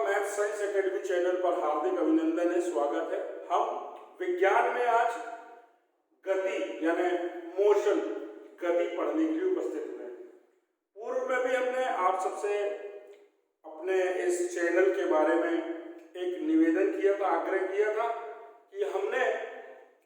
Math science academy channel पर हार्दिक अभिनंदन है, स्वागत है। हम विज्ञान में आज गति यानी मोशन गति पढ़ने के लिए उपस्थित हुए। पूर्व में भी हमने आप सबसे अपने इस चैनल के बारे में एक निवेदन किया था, आग्रह किया था कि हमने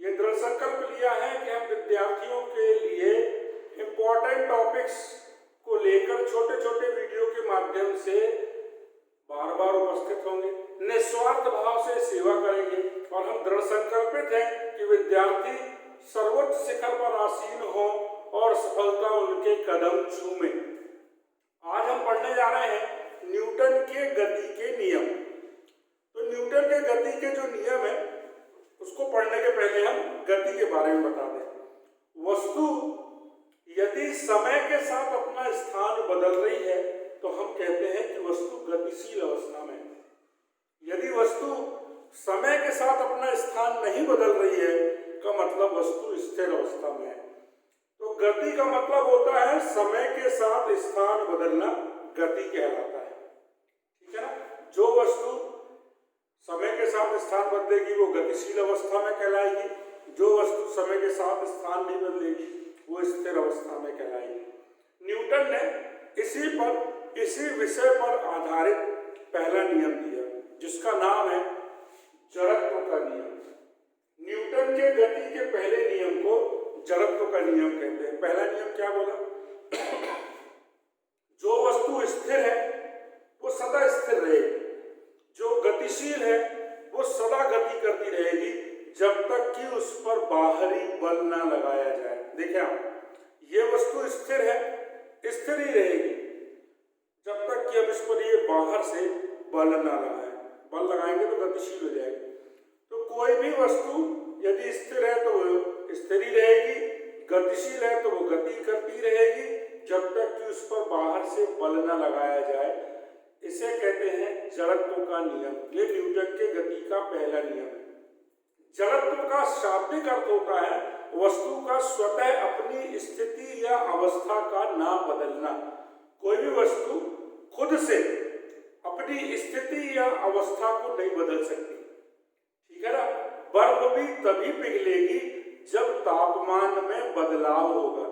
ये दृढ़ संकल्प लिया है कि हम विद्यार्थियों के लिए इम्पोर्टेंट टॉपिक्स को लेकर छोटे छोटे वीडियो के माध्यम से बार बार उपस्थित होंगे, निस्वार्थ भाव से सेवा करेंगे और हम दृढ़ संकल्पित हैं कि विद्यार्थी सर्वोच्च शिखर पर आसीन हो और सफलता उनके कदम चूमे। आज हम पढ़ने जा रहे हैं न्यूटन के गति के नियम। तो न्यूटन के गति के जो नियम है उसको पढ़ने के पहले हम गति के बारे में बता दें। वस्तु यदि समय के साथ अपना स्थान बदल रही है तो हम कहते हैं कि वस्तु गतिशील अवस्था में है। यदि वस्तु समय के साथ अपना स्थान नहीं बदल रही है का मतलब वस्तु स्थिर अवस्था में है। तो गति का मतलब होता है समय के साथ स्थान बदलना, गति कहलाता है। ठीक है ना। जो वस्तु समय के साथ स्थान बदलेगी वो गतिशील अवस्था में कहलाएगी, जो वस्तु समय के साथ स्थान नहीं बदलेगी वो स्थिर अवस्था में कहलाएगी। न्यूटन ने इसी विषय पर आधारित पहला नियम दिया जिसका नाम है जड़त्व का नियम। न्यूटन के गति के पहले नियम को जड़त्व का नियम कहते हैं। पहला नियम क्या बोला? जो वस्तु स्थिर है वो सदा स्थिर रहेगी, जो गतिशील है वो सदा गति करती रहेगी जब तक कि उस पर बाहरी बल ना लगाया जाए। देखिए आप, ये वस्तु स्थिर है, स्थिर ही रहेगी जब तक कि हम इस पर ये बाहर से बल ना लगाएं। बल लगाएंगे तो गतिशील हो जाएगी। तो कोई भी वस्तु यदि स्थिर है तो वो स्थिर ही रहेगी, गतिशील है तो वो गति करती रहेगी जब तक कि उस पर बाहर से बल ना लगाया जाए। इसे कहते हैं जड़त्व का नियम। ये न्यूटन के गति का पहला नियम है। जड़त्व का शाब्दिक अर्थ होता है वस्तु का स्वतः अपनी स्थिति या अवस्था का ना बदलना। कोई भी वस्तु खुद से अपनी स्थिति या अवस्था को नहीं बदल सकती। ठीक है ना। बर्फ भी तभी पिघलेगी जब तापमान में बदलाव होगा।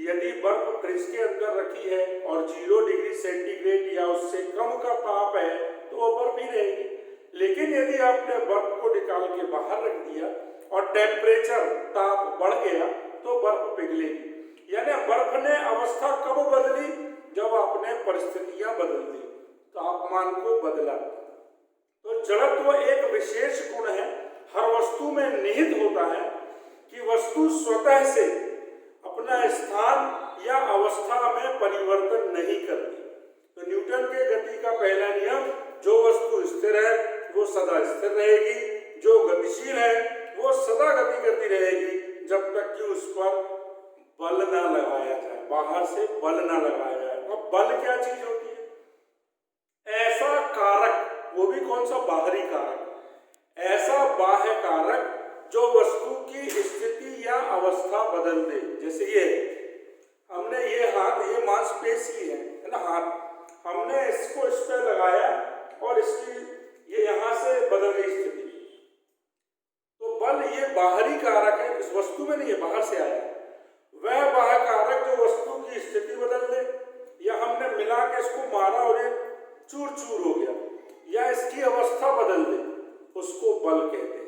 यदि बर्फ फ्रिज के अंदर रखी है और 0 डिग्री सेंटीग्रेड या उससे कम का ताप है तो वो बर्फ ही रहेगी। लेकिन यदि आपने बर्फ को निकाल के बाहर रख दिया और टेम्परेचर ताप बढ़ गया तो बर्फ पिघलेगी। यानी बर्फ ने अवस्था कब बदली? जब आपने परिस्थितियां बदल दी, तापमान को बदला। तो जड़त्व एक विशेष गुण है, हर वस्तु में निहित होता है कि वस्तु स्वतः से अपना स्थान या अवस्था में परिवर्तन नहीं करती। तो न्यूटन के गति का पहला नियम, जो वस्तु स्थिर है वो सदा स्थिर रहेगी, जो गतिशील है वो सदा गति करती रहेगी जब तक कि उस पर बल ना लगाया जाए, बाहर से बल ना लगाया जाए। अब बल क्या चीज होती है? ऐसा कारक, वो भी कौन सा? बाहरी कारक, ऐसा बाह्य कारक जो वस्तु की स्थिति या अवस्था बदल दे। जैसे ये हमने ये हाथ, ये मांसपेशी है ना हाथ, हमने इसको इस पे लगाया और इसकी ये यहां से बदल गई स्थिति। तो बल ये बाहरी कारक है, इस वस्तु में नहीं है, बाहर से आया। वह बाह्य कारक जो वस्तु की स्थिति बदल दे, या हमने मिला के इसको मारा और ये चूर चूर हो गया, या इसकी अवस्था बदल दे, उसको बल कहते हैं।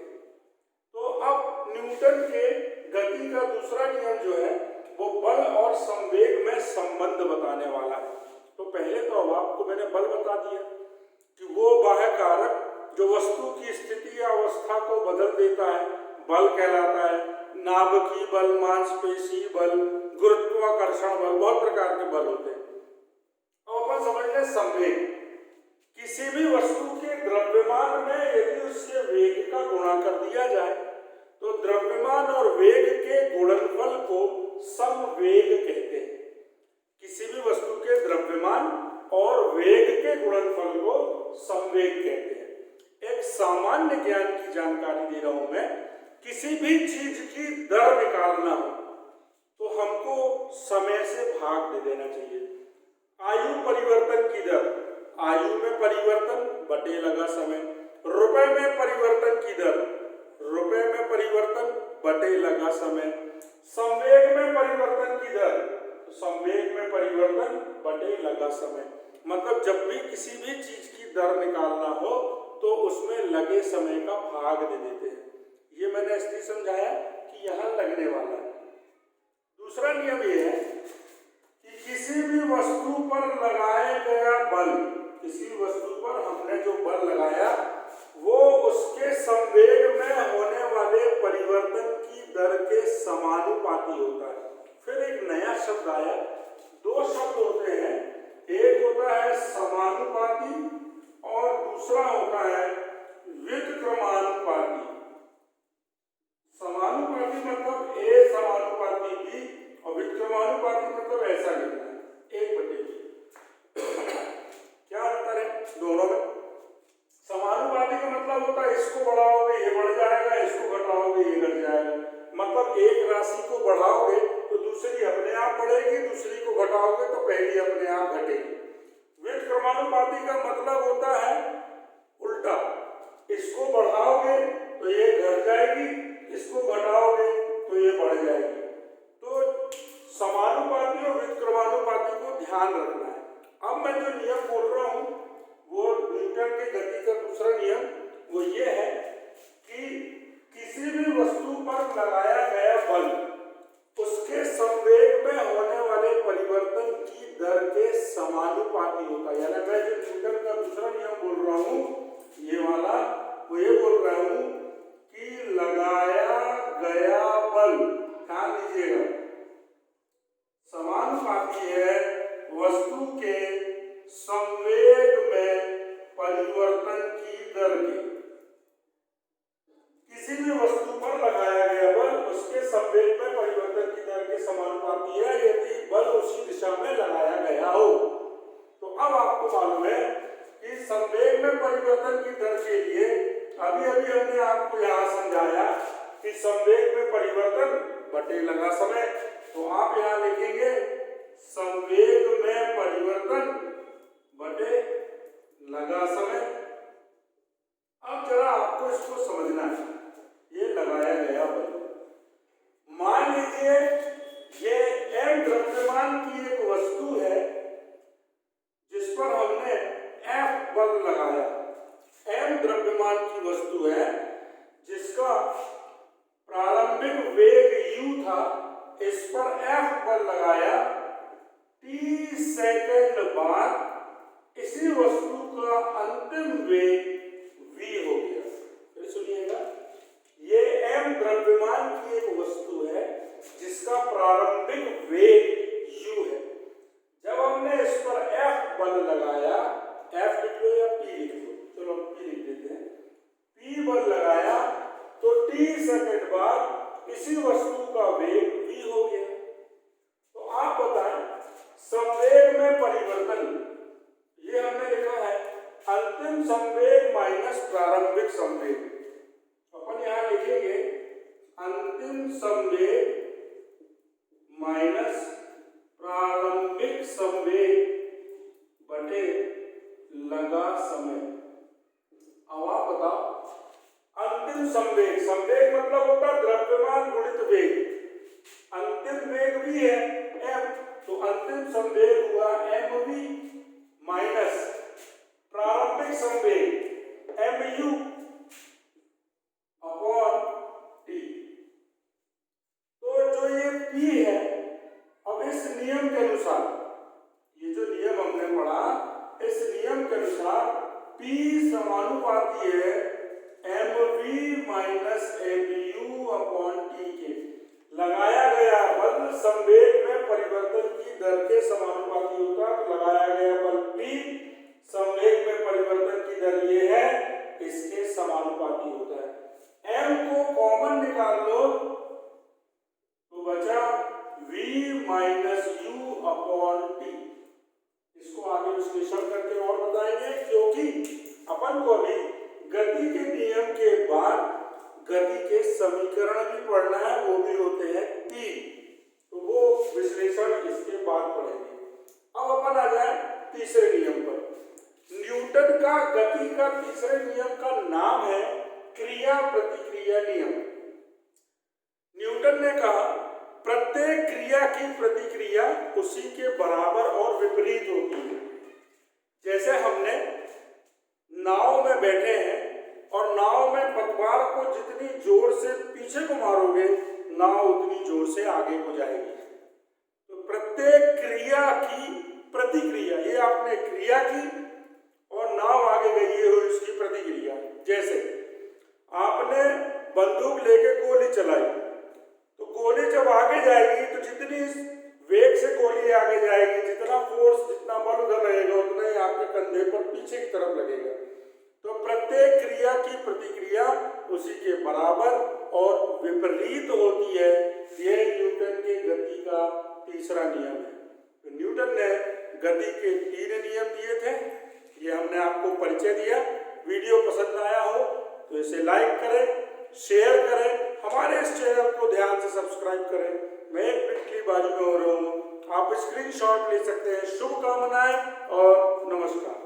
तो अब न्यूटन के गति का दूसरा नियम जो है वो बल और संवेग में संबंध बताने वाला है। तो पहले तो अब आपको मैंने बल बता दिया कि वो बाह्य कारक जो वस्तु की स्थिति या अवस्था को बदल देता है बल कहलाता है। नाभिकीय बल, मांसपेशी बल, गुरुत्वाकर्षण बल, बहुत प्रकार के बल होते हैं। अब अपन समझ लें संवेग। किसी भी वस्तु के द्रव्यमान में यदि उसके वेग का गुणा कर दिया जाए तो द्रव्यमान और वेग के गुणनफल को संवेग कहते हैं। किसी भी वस्तु के द्रव्यमान और वेग के गुणनफल को संवेग कहते हैं। एक सामान्य ज्ञान की जानकारी दे रहा हूं मैं। किसी भी चीज की दर निकालना हो तो हमको समय से भाग दे देना चाहिए। आयु परिवर्तन की दर, आयु में परिवर्तन बटे लगा समय। रुपए में परिवर्तन की दर, रुपए में परिवर्तन बटे लगा समय। संवेग में परिवर्तन की दर, संवेग में परिवर्तन बटे लगा समय। मतलब जब भी किसी भी चीज की दर निकालना हो तो उसमें लगे समय का भाग दे देते हैं। ये मैंने इसलिए समझाया कि यहाँ लगने वाला है। दूसरा नियम ये है कि किसी भी वस्तु पर लगाया गया बल, किसी भी वस्तु पर हमने जो बल लगाया वो उसके संवेग में होने वाले परिवर्तन की दर के समानुपाती होता है। फिर एक नया शब्द आया, दो शब्द होते हैं, एक होता है समानुपाती और दूसरा होता है व्युत्क्रमानुपाती। समानुपाती मतलब ए समानुपाती बी और व्युत्क्रमानुपाती मतलब ऐसा लिखना है, एक बटे बी। क्या अंतर है दोनों में? समानुपाती का मतलब होता है इसको बढ़ाओगे ये बढ़ जाएगा, इसको घटाओगे ये घट जाएगा। मतलब एक राशि को बढ़ाओगे तो दूसरी अपने आप बढ़ेगी, दूसरी को घटाओगे तो पहली अपने आप घटेगी। व्युत्क्रमानुपाती का मतलब होता है उल्टा, इसको बढ़ाओगे तो ये घट जाएगी, इसको घटाओगे तो ये बढ़ जाएगी। तो समानुपाती और व्युत्क्रमानुपाती को ध्यान रखना है। अब मैं जो नियम बोल रहा हूं वो न्यूटन की गति का दूसरा नियम वो ये है कि किसी भी वस्तु पर लगाया गया बल उसके संवेग में होने वाले परिवर्तन की दर के समानुपाती होता है। यानी मैं जो न्यूटन का दूसरा नियम बोल रहा हूं ये वाला, वो ये बोल रहा हूं कि लगाया गया बल, ध्यान दीजिएगा, समानुपाती है वस्तु के संवेग में परिवर्तन की दर के। किसी भी वस्तु पर लगाया गया बल उसके संवेग में परिवर्तन की दर के समानुपाती है यदि बल उसी दिशा में लगाया गया हो। तो अब आपको मालूम है कि संवेग में परिवर्तन की दर के लिए अभी हमने आपको यहाँ समझाया कि संवेग में परिवर्तन बटे लगा समय। तो आप यहाँ लिखेंगे संवेग में परिवर्तन बटे लगा समय। अब जरा आपको इसको समझना है, ये लगाया गया बल, मान लीजिए ये m द्रव्यमान की एक वस्तु है जिस पर हमने F बल लगाया। m द्रव्यमान की वस्तु है जिसका प्रारंभिक वेग u था, इस पर F बल लगाया, t सेकंड बाद इसी वस्तु का अंतिम वेग v हो गया। फिर सुनिएगा, ये m द्रव्यमान की एक वस्तु है जिसका प्रारंभिक वेग u है। जब हमने इस पर F बल लगाया, F लिख लो या P लिख लो, चलो P लिख देते हैं, P बल लगाया तो t सेकंड बाद इसी वस्तु का वेग v हो गया। तो आप बताएं संवेग में परिवर्तन, ये हमने लिखा है अंतिम संवेग माइनस प्रारंभिक संवेग। अपन यहां लिखेंगे अंतिम संवेग माइनस प्रारंभिक संवेग बटे लगा समय। अब आप बताओ अंतिम संवेग, संवेग मतलब होता है द्रव्यमान गुणित वेग, अंतिम वेग भी है m, तो अंतिम संवेग हुआ mv माइनस प्रारंभिक संवेग mu अपॉन t। तो जो ये p है, अब इस नियम के अनुसार, ये जो नियम हमने पढ़ा इस नियम के अनुसार p समानुपाती है mv minus mu upon t के। लगाया गया बल संवेग में परिवर्तन की दर के समानुपाती होता है। तो लगाया गया बल p संवेग में परिवर्तन की दर ये है, इसके समानुपाती होता है। m को कॉमन निकाल लो तो बचा v minus u upon t। इसको आगे विश्लेषण करके और बताएंगे, क्योंकि अपन को अभी गति के नियम के बाद गति के समीकरण भी पढ़ना है, वो भी होते हैं 3, तो वो विश्लेषण इसके बाद पढ़ेंगे। अब अपन आ जाए तीसरे नियम पर। न्यूटन का गति का तीसरे नियम का नाम है क्रिया प्रतिक्रिया नियम। न्यूटन ने कहा प्रत्येक क्रिया की प्रतिक्रिया उसी के बराबर और विपरीत होती है। जैसे हमने नाव में बैठे हैं और नाव में पतवार को जितनी जोर से पीछे को मारोगे नाव उतनी जोर से आगे को जाएगी। तो प्रत्येक क्रिया की प्रतिक्रिया, ये आपने क्रिया की और नाव आगे गई, ये हुई उसकी प्रतिक्रिया। जैसे आपने बंदूक लेके गोली चलाई तो गोली जब आगे जाएगी तो जितनी वेग से गोली आगे जाएगी, जितना फोर्स, जितना बल उधर लगेगा उतना ही आपके कंधे पर पीछे की तरफ लगेगा। तो प्रत्येक क्रिया की प्रतिक्रिया उसी के बराबर और विपरीत होती है। यह न्यूटन के गति का तीसरा नियम है। तो न्यूटन ने गति के 3 नियम दिए थे, ये हमने आपको परिचय दिया। वीडियो पसंद आया हो तो इसे लाइक करें, शेयर करें, हमारे इस चैनल को ध्यान से सब्सक्राइब करें। मैं एक मिनट की बाजू में हो रहा हूँ, आप स्क्रीनशॉट ले सकते हैं। शुभकामनाएं और नमस्कार।